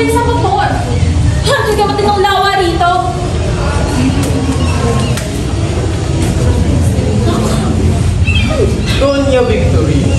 kayo sa motor. Hindi ka matinong lawa rito. Doña Victorina,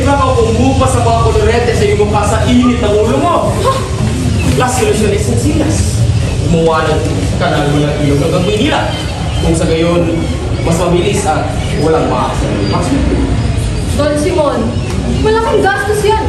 baka umupa sa mga kolorete sa iyong mukha sa init ng ulo mo. La solusyon ay sensilas. Gumawa ng kanal mo ng iyong nagagawin. Kung sa gayon, mas mabilis at walang makakasal. Don Simon, malaking gastos yan.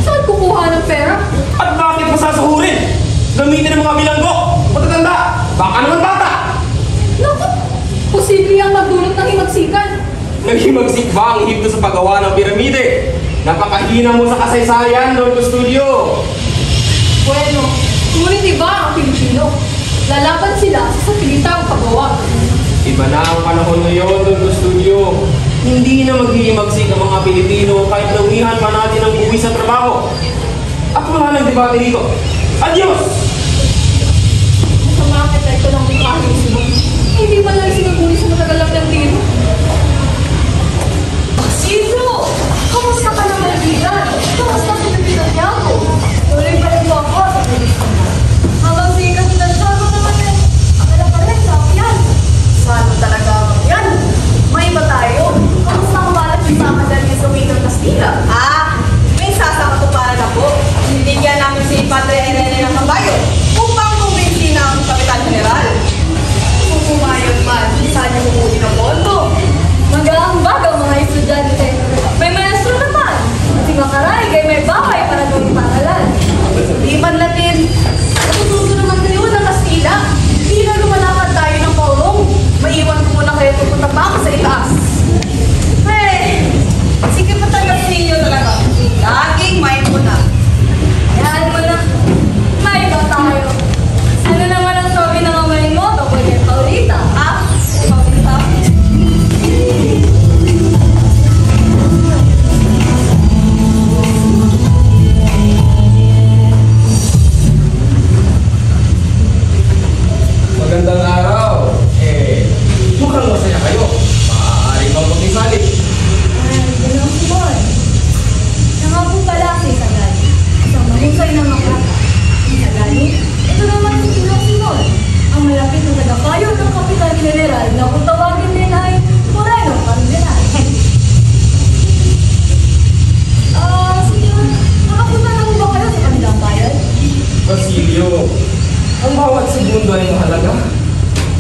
Saan kukuha ng pera? At bakit masasahurin? Gamitin ng mga bilanggo. Matatanda, baka naman bata. Naku, posible ang magdulot ng himagsikan. Naghimagsik ba ang Ehipto sa paggawa ng piramide? Napakahina mo sa kasaysayan, Don Custodio. Bueno, ngunit iba ang Pilipino. Lalaban sila sa sapilitang paggawa. Iba na ang panahon ngayon, Don Custodio. Hindi na maghihimagsik ang mga Pilipino kahit nawihan pa natin ang buwi sa trabaho. At wala ng debate dito. Adios! Masama ang epekto ng mukha ni Simon. Hindi ba lang sinaguli sa matagal lang ng tiro? Ido! Kamusta ka naman, kaibigan? Kamusta sa Pilipinas niya ako? Tuloy pa rin mo ako sa Pilipinas. Habang sikas na sago naman eh. Akala pa rin sa yan. Saan talaga yan? May iba tayo. Kamusta ang balak yung sama dyan yung Domingo Castilla? May sasakatuparan ako. Binigyan namin si Padre Irene ng kabayo upang kumbinsi ng Kapitan General. Kung pumayag man, saan yung umuwi ng bondo? Mag-aambag ang mga estudyante. May maestro naman. Kasi makaray kay may bahay para gawing paralan. Di man natin natututo naman kayo ng Kastila. Hindi na lumalakad tayo ng paulong. Maiwan ko muna kayo pupunta pa ako sa itaas. Hey, sige pa talaga ninyo talaga. Laging may muna. Yan mo na. May iba tayo. Ano naman ang sabi ng amayin mo? Kapag yung Paulita. Paulita? Magandang araw. Mukhang masaya kayo. Maaari bang makisali? Ganun Simon. Nga po pala si Sagani. Isang mahusay na makata. Si Sagani, ito naman si Simon. Ang malapit na tagapayo ng Kapitan General na kung tawagin din ay Moreno Cardinal. Simon, nakapunta na ba kayo sa kanilang bayan? Basilio, ang bawat segundo ay mahalaga.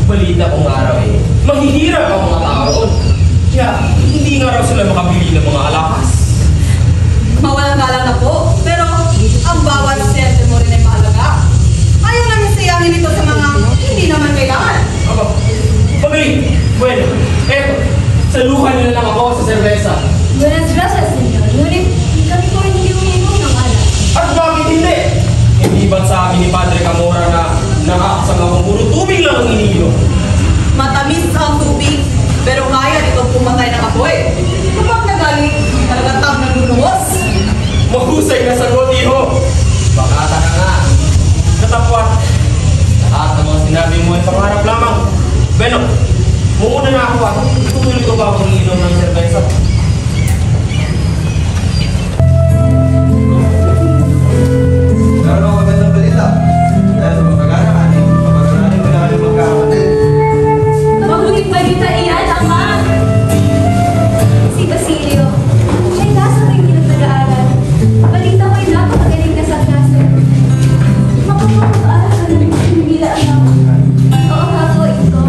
Balita kong araw mahihirap ang mga tao roon. Kaya hindi nga raw sila makabili ng mga alakas. Mawalang galang na po. Pero ang bawat siyente mo rin ay mahalaga. Ayaw namin siyahin ito sa mga hindi naman kailangan. Aba, magaling. Bueno, eto, saluhan nyo na lang ako sa serbesa. Buenas gracias, senyor. Ngunit kami po hindi umiinom ng alak. At bakit hindi? Hindi ba't sabi ni Padre Camora na nakakasang akong puro tubig lang ang iniinom? Matamis ang tubig, pero kaya itong pumatay ng apoy. Kapag nagalit, talagang nagluluwas. Mahusay na sagot, iho. Bakata ka nga. Katapwat, lahat ng mga sinabi mo ay pangarap lamang. Bueno, muuna na ako at tutuloy ko ba akong iinom ng serbesa? Meron ako magandang balita. Dahil sa magkagana natin, kapag-aranin ko na kami magkakapatid. Mabuting balita iyan, Ama! Si Basilio, siya'y nasa tingin ng nag-aaral. Balita ko'y napakagaling na sa klase. Makapag-aaral ka na rin sa Manila, anak. Oo nga po, ito.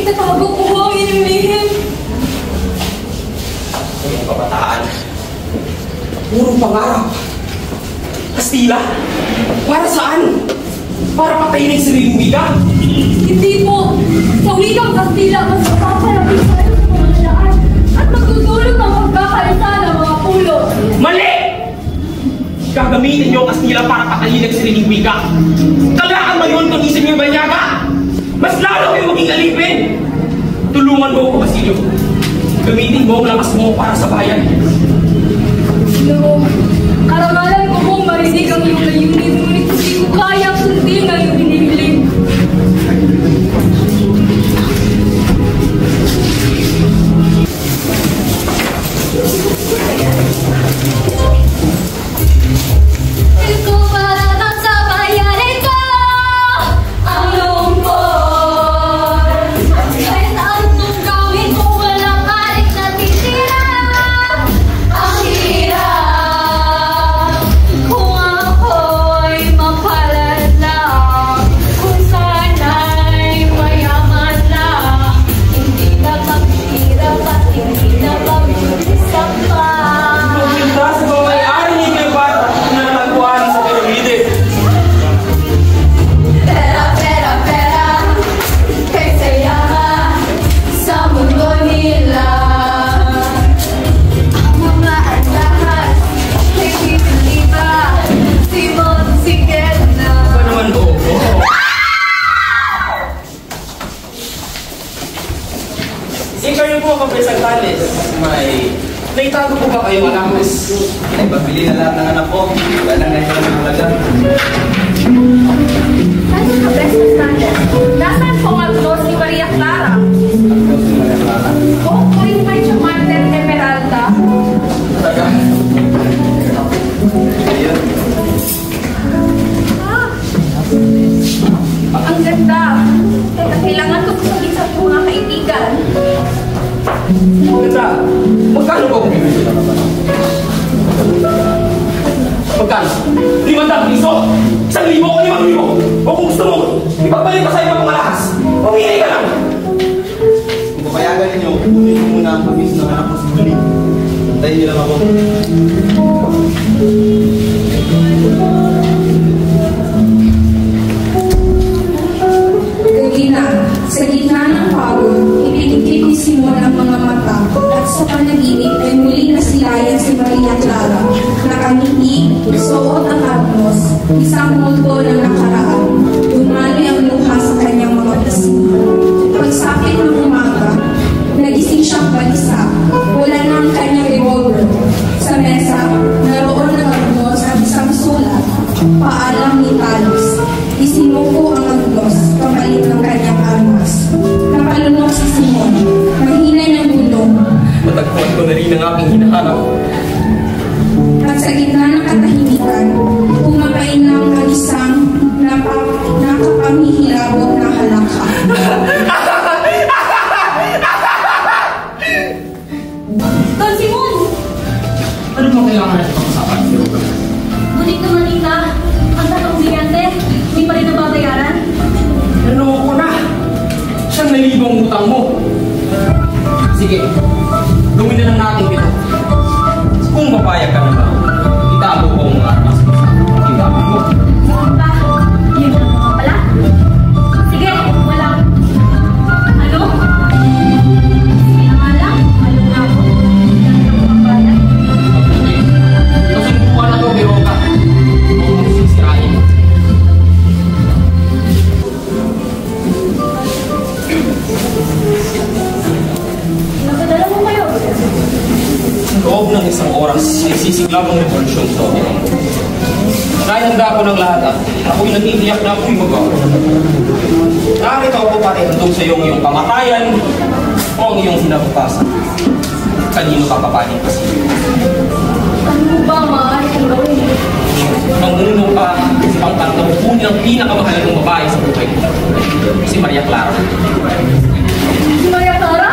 Itatago ko ang inyong lihim. Ang kabataan. Puro pangarap. Kastila? Para saan? Para patayin ang sariling wika? Hindi po. Sa wikang Kastila, mas mapapalapit tayo sa mga daan at magdudulot ng pagkakaisa ng mga pulo. Mali! Gagamitin niyo ang Kastila para patayin ang sariling wika. Tagaan ba yun kung isip niyo banyaga? Mas lalo kayo maging alipin! Tulungan mo ako, Basilio. Gamitin mo ang lakas mo para sa bayan. No, karangalan ko pong marinig ang iyong layunin, ngunit hindi ko kaya sundin ang iyong hinihiling. Ito para na sa bayan ito, ang lungkot. Kahit anong gawin kung walang arik na titira, ang hirap. Kung ako'y mapalad lang, kung sana'y mayaman lang, hindi na maghirap at hindi na mag-isa pa. Pumunta sa mga may-ari ni Cleopatra na natagpuan sa piramide. Pera, pera, pera, kay sayahan sa mundo nila. Ang mga alahas, kay Pipiliba, si Monsiget na. Ba naman ko? Kayo po, Kapresang Tales. Naitago po ba kayo, Alamos? Ay, pabili na lahat ng anak ko. Dahil lang ngayon ng halaga. Ano ka, best standard? Nasaan po nga ito si Maria Clara? Tapos yung mga nakaka. O, kayo ba yung Martin Emeralda? Talaga? Ayun. Ang ganda. Teka, kailangan ko sabihin sa mga kaibigan. Ganda. Magkano ba kung bibili ka naman? Magkano? 500 piso? 1,000 o 5,000? O kung gusto mo, ipagpalit ka sa ibang mga lahas. Pumili ka lang. Kung papayagan ninyo, kunin ko muna ang pabis ng anak ko sa huli. Antayin niyo lang ako. Gagina, sa gitna ng pagod, ipinigkikisi mo ng mga mata at sa panaginip ay muli nasilayan si Maria Clara. Nakangiti, suot ang agnos, isang multo ng nakaraan. Dumali ang luha sa kanyang mga pisngi. Pagsapit ng umaga, nagising siyang balisa. Wala na ang kanyang revolver. Sa mesa, naroon ng agnos at isang sulat. Paalam ni Talos. Isinuko ang agnos, kapalit ng kanyang armas. Napalunok si Simon. Mahina niyang gulong. Matagpuan ko na rin ang aking hinahanap. At sa gitna ng katahimikan, pumapainang ang isang nakapamihilabot na halakha. Don Simon! Ano bang kailangan natin pag-usapan? Ngunit naman Rita, ang tatlong bigante, hindi pa rin nababayaran. Naloko na! 1,000 utang mo. Sige, gawin na lang natin ito. Kung papayag ka naman, itago ko ang mga armas mo sa pagkilapin mo. Pa, yun na mga pala. Sige, wala. Ano? Sige na nga lang, ano nga ako. Yan ang mga bayan. Okay. Kasunduan na to, Beroka. Huwag mong sisirain. Napadala mo kayo. Sa loob ng isang oras, ay sisigla ang revolusyon sa Soviet. Nahihanda ko ng lahat at ako'y nag-iiyak na ako'y magawa. Narito ako para ihandog sa iyong kamatayan o ang iyong sinabukasan. Kanino ka papanin kasi? Ano mo ba ang maaari kong gawin? Manguno ka sa pangkantang kunin ang pinakamahalagang babae sa buhay ko. Si Maria Clara. Si Maria Clara?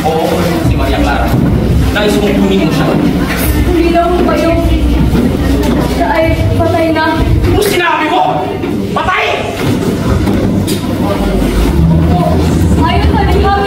Oo, si Maria Clara. Nais kong kunin mo siya. Hindi lang mo ba yung siya ay patay na? Kung sinabi mo, patay! Ayon sa lihabi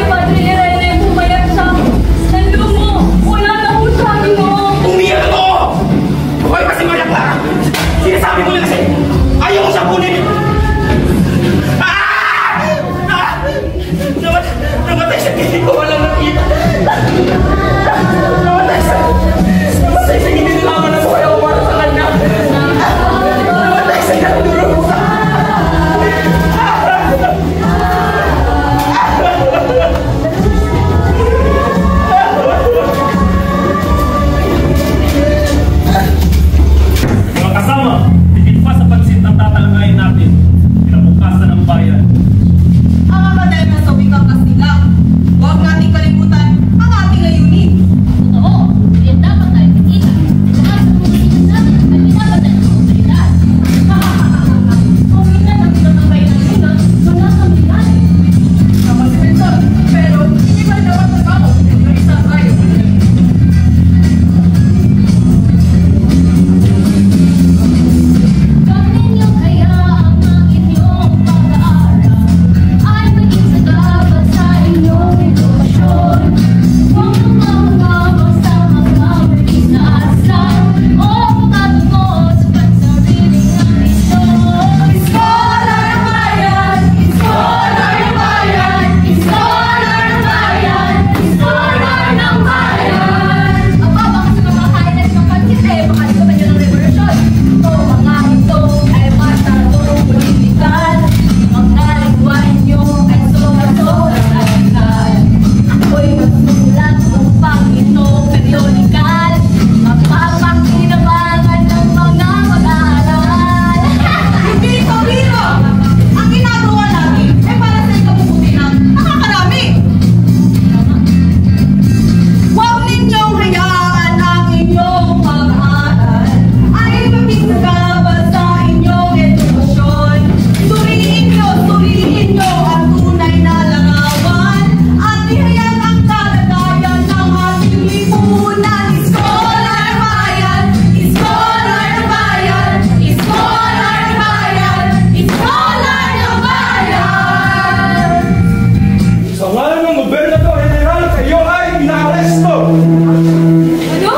Sa ngalan ng Gobernador General, kayo ay inaaresto! Ano?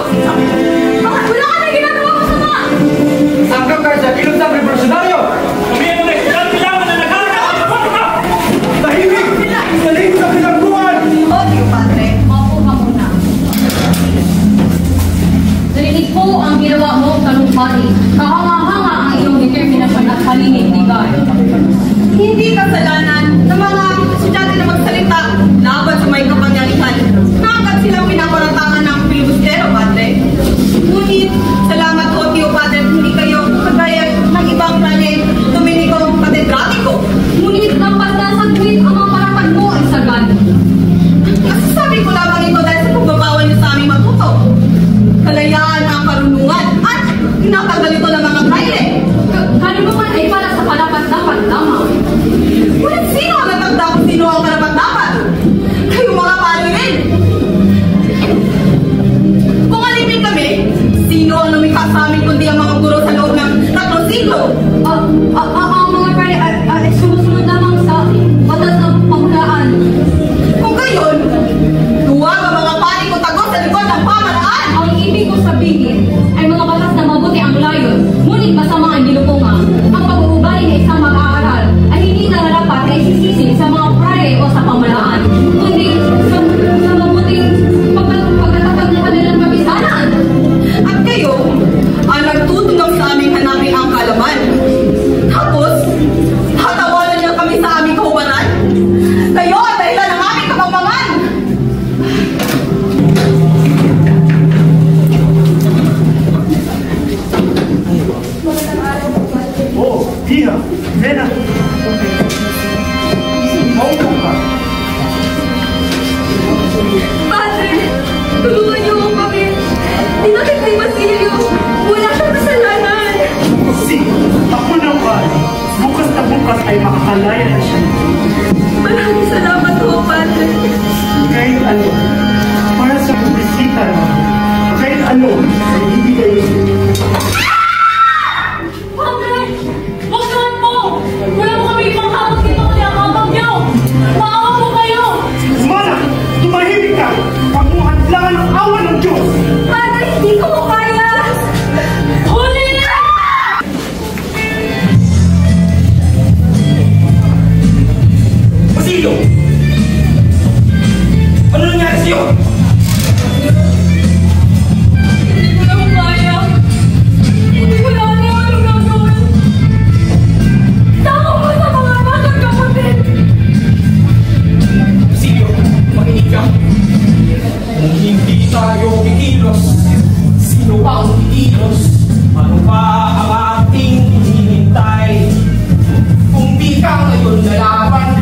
Bakit wala ka na ginagawa masama? Sangkap ka sa kilusang revolusyonaryo! Umiyan na ilang kailangan na nagkakaroon ka! Tahimik! Saling sa pinagbuhan! O, Tio Padre, maupo ka muna. Narinig po ang ginawa mo, talumpati. Kahanga-hanga ang iyong determinasyon at paninindigan. Hindi kasalanan ng mga estudyante na magsalita laban sa may kapangyarihan. Nakagad silang pinaparantangan ng filibustero, Padre. Ngunit, salamat po, Tio Padre, hindi kayo kagaya ng ibang planet Dominico Katedratiko. Ngunit, lampas na saglit ang mga parapan mo ay sagad. Nasasabi ko lamang ito dahil sa pagbabawal niyo sa aming matuto. Kalayaan ang karunungan at tinatagal ito ng mga kaile. Karunungan ay para sa palapat-dapat lamang. Ngunit sino ang natagdapat? Sino ang karapat-dapat? Kayo mga paluin! Kung alipin kami, sino ang lumikha sa amin kundi ang mga guro sa loob ng 3 siglo? Ang mga pare ay sumusunod lamang sa batas ng pamulaan. Kung gayon, duwag ang mga pari ko tagot sa likod ng pamalaan. Ang ibig ko sabihin ay mga batas na mabuti ang layon, ngunit masama ang ginupunga. Ang pag-uubali ng isang mag-aaral ay hindi nararapat na isisisi sa mga pare o sa pamalaan, kundi sa mabuting pagkatapag ng kanilang kapisanan. At kayo, ang nagtutulong sa aming hanapin ang kalaman. Tapos, hatawanan niyo kami sa aming kahubaran. Kayo ang dahilan ng aming kapampangan. Oh, Pia, Nena. Maupo ka. Padre, tulungan niyo ako kami. Tinakit ni Basilio. Wala siyang kasalanan. Si, ako naman. Bukas na bukas ay makakalaya na siya. Maraming salamat po, Padre. Kahit ano, para sa bisita naman. Kahit ano, ay ibigay mo. Padre, huwag naman po. Wala mo kami ibang hapos dito kaya kapag niyo. Maawa po kayo. Mana, tumahimik ka. Huwag mo hadlangan ang awa ng Diyos. Padre, hindi ko po kaya. Huli na! Basilio! Ano nangyari sa'yo? Hindi ko na po kaya. Hindi ko na alam anong gagawin. Tama ko sa mga anak at kapatid. Basilio, makinig ka. Kung hindi tayo kikilos, sino pa ang kikilos? Ano pa ang ating hinihintay? Kung di ka ngayon lalaban,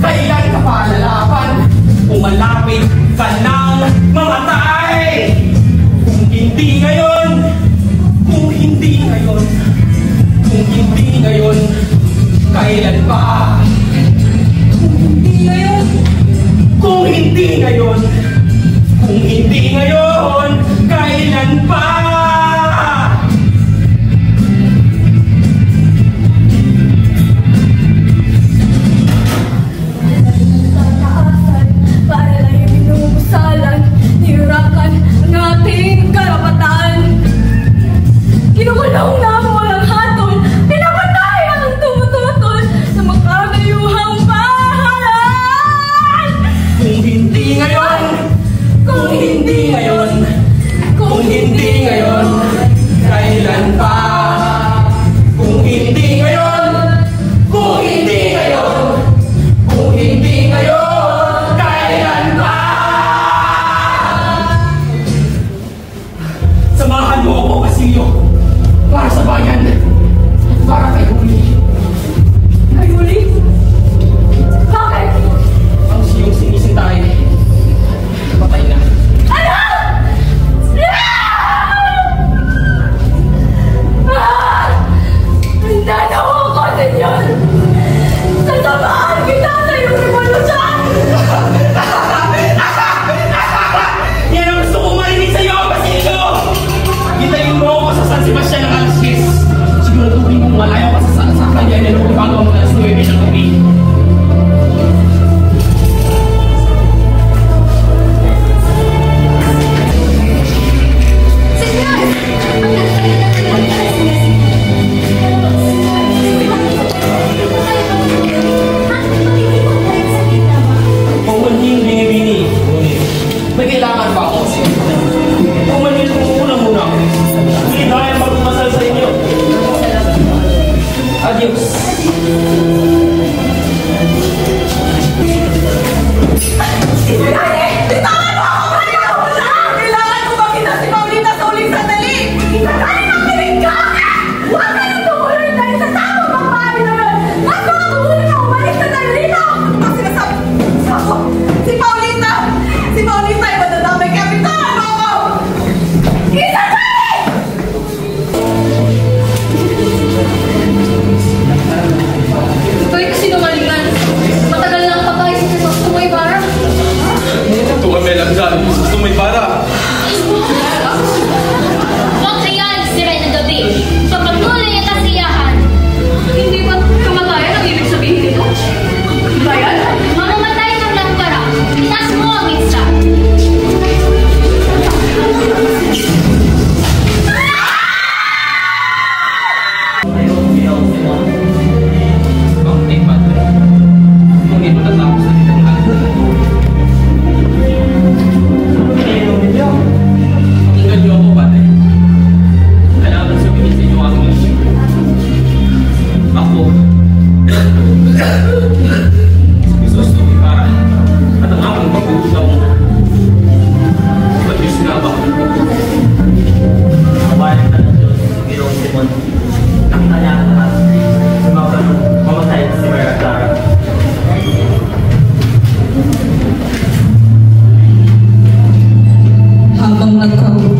kailan ka pa lalaban? Kung malapit ka nang mamatay. Kung hindi ngayon, kung hindi ngayon, kung hindi ngayon, kailan pa? Kung hindi ngayon, kung hindi ngayon, kung hindi ngayon, kailan pa? Para lang yung minumusal may bara. Huwag hayaan sira ng gabi. Papatuloy ang kasiyahan. Hindi ba kamatayan ang ibig sabihin nito? Bayan? Mamamatay ng lampara. Itaas mo ang minsa. Bakit padre? Kung ito natapos na itong lahat. Tingnan niyo ako, padre. Kailangan sabihin sa inyo ang issue. Ako, Jesus to para at ang aking pag-uutaw. But Diyos nga ba? Kabayan ka ng Diyos, Ginoong Simon. Nakita niya ang lahat. Mamatay si Maria Clara. Habang nagkaroon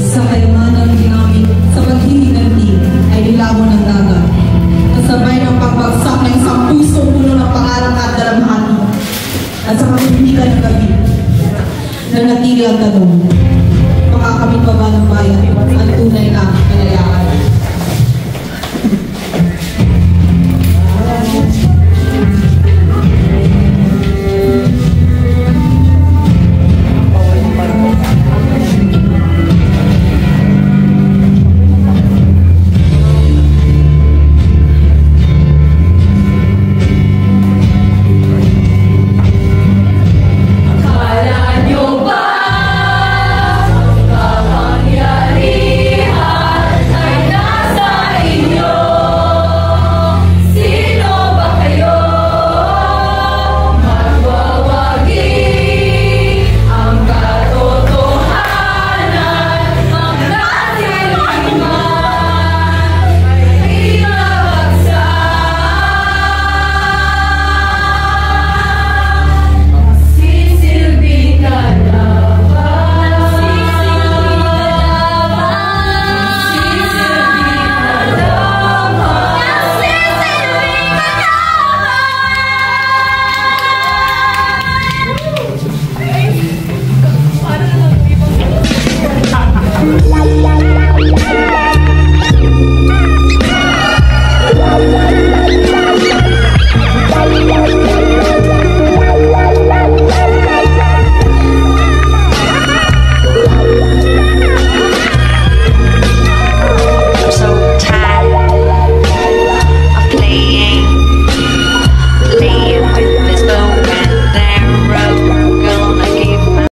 sa kayamanan ginamit sa paghihinanti ay nilago ng dagat. Kasabay ng pagbagsak ng isang pusong puno ng pangarang at dalamhati at sa pagbibigan ng gabi na natili ang tanong, makakamit pa ba ng bayan ang tunay na kalayaan?